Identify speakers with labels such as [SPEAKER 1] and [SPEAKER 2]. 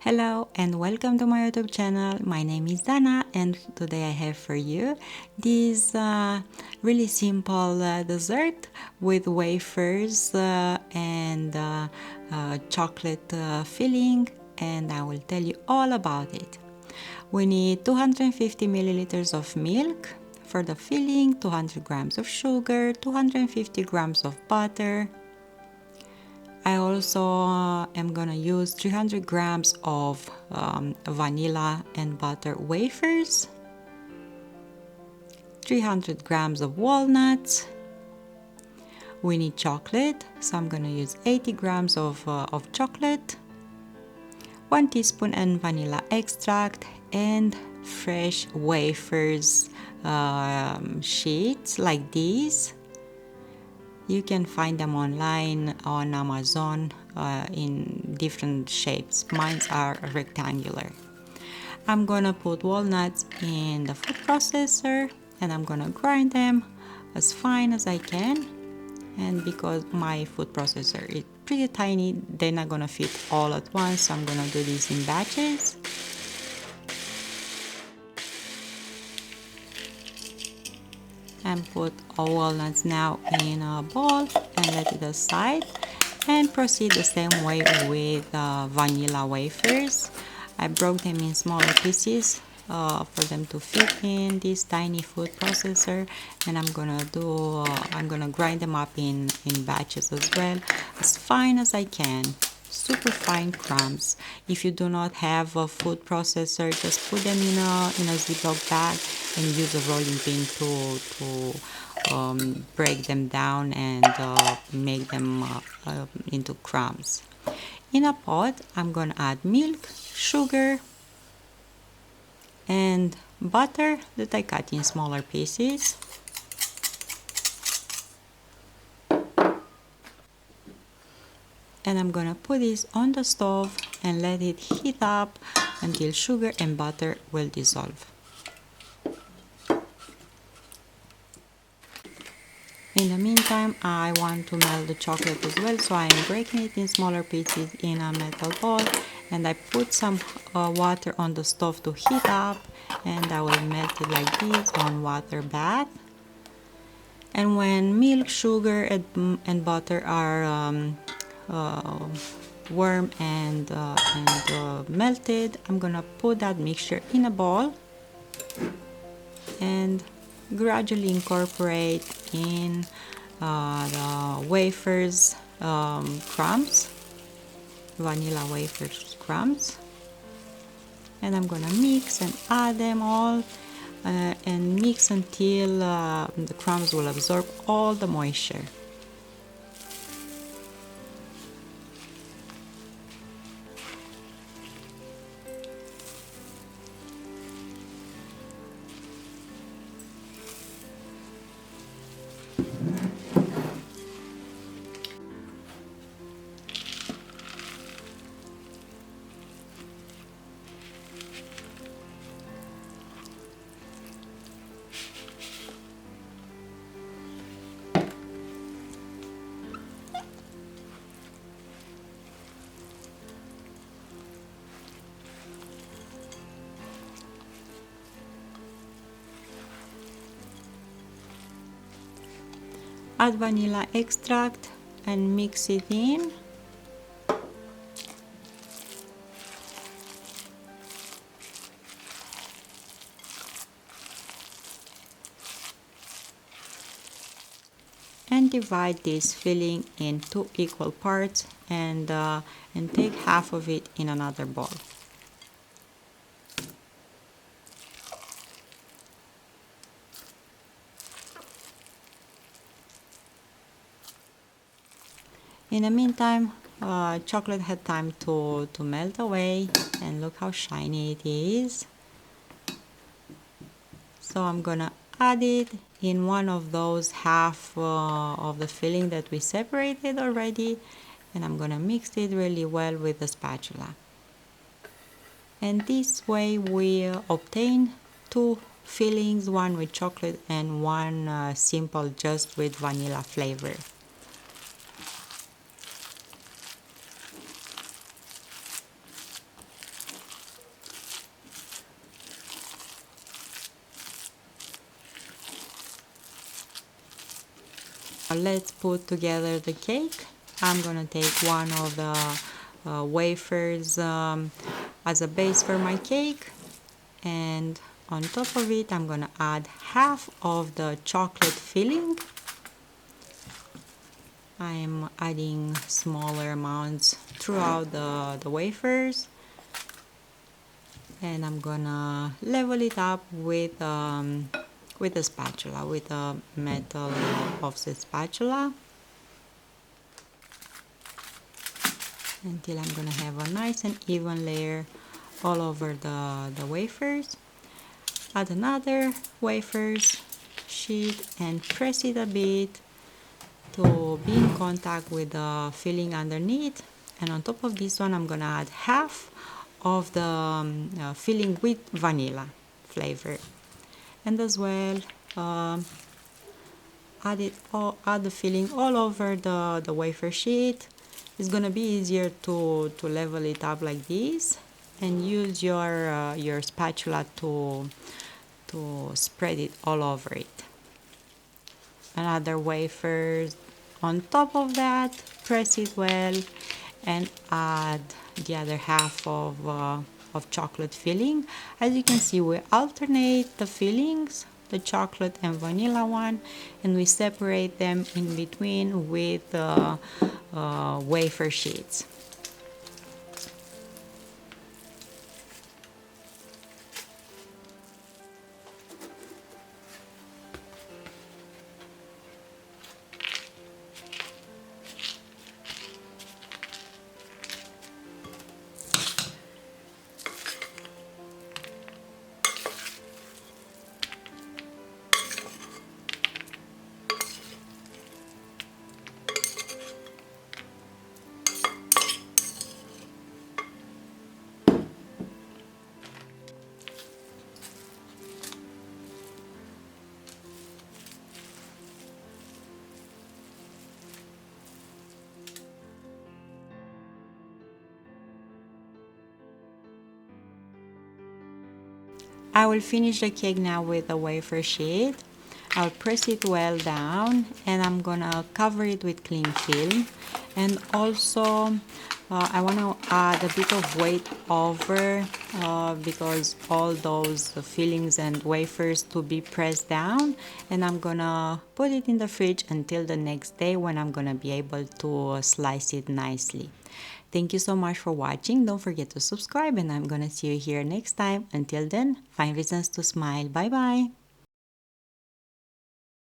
[SPEAKER 1] Hello and welcome to my YouTube channel. My name is Dana and today I have for you this really simple dessert with wafers and chocolate filling, and I will tell you all about it. We need 250 milliliters of milk for the filling, 200 grams of sugar, 250 grams of butter. I also am gonna use 300 grams of vanilla and butter wafers, 300 grams of walnuts. We need chocolate, so I'm gonna use 80 grams of chocolate, 1 teaspoon and vanilla extract, and fresh wafers sheets like these. You can find them online on Amazon in different shapes. Mine are rectangular. I'm gonna put walnuts in the food processor and I'm gonna grind them as fine as I can. And because my food processor is pretty tiny, they're not gonna fit all at once, so I'm gonna do this in batches. And put all walnuts now in a bowl and let it aside, and proceed the same way with vanilla wafers. I broke them in smaller pieces for them to fit in this tiny food processor, and I'm gonna grind them up in batches as well, as fine as I can. Super fine crumbs. If you do not have a food processor, just put them in a Ziploc bag and use a rolling pin to break them down and make them into crumbs. In a pot, I'm gonna add milk, sugar, and butter that I cut in smaller pieces. And I'm gonna put this on the stove and let it heat up until sugar and butter will dissolve. In the meantime, I want to melt the chocolate as well, so I'm breaking it in smaller pieces in a metal bowl, and I put some water on the stove to heat up, and I will melt it like this on water bath. And when milk, sugar, and butter are warm and melted, I'm gonna put that mixture in a bowl and gradually incorporate in the wafers crumbs, vanilla wafers crumbs, and I'm gonna mix and add them all and mix until the crumbs will absorb all the moisture. Add vanilla extract and mix it in. And divide this filling in 2 equal parts and take half of it in another bowl. In the meantime, chocolate had time to melt away, and look how shiny it is. So I'm gonna add it in one of those half of the filling that we separated already, and I'm gonna mix it really well with the spatula. And this way we obtain 2 fillings, one with chocolate and one simple just with vanilla flavor. let's put together the cake. I'm gonna take one of the wafers as a base for my cake, and on top of it I'm gonna add half of the chocolate filling. I'm adding smaller amounts throughout the wafers, and I'm gonna level it up with a spatula, with a metal offset spatula, until I'm gonna have a nice and even layer all over the wafers. Add another wafers sheet and press it a bit to be in contact with the filling underneath. And on top of this one I'm gonna add half of the filling with vanilla flavor, and as well add the filling all over the wafer sheet. It's gonna be easier to level it up like this, and use your spatula to spread it all over it. Another wafers on top of that, press it well, and add the other half of chocolate filling. As you can see, we alternate the fillings, the chocolate and vanilla one, and we separate them in between with wafer sheets. I will finish the cake now with a wafer sheet. I'll press it well down, and I'm gonna cover it with cling film. And also I want to add a bit of weight over because all those fillings and wafers to be pressed down, and I'm gonna put it in the fridge until the next day, when I'm gonna be able to slice it nicely. Thank you so much for watching. Don't forget to subscribe, and I'm gonna see you here next time. Until then, find reasons to smile. Bye bye.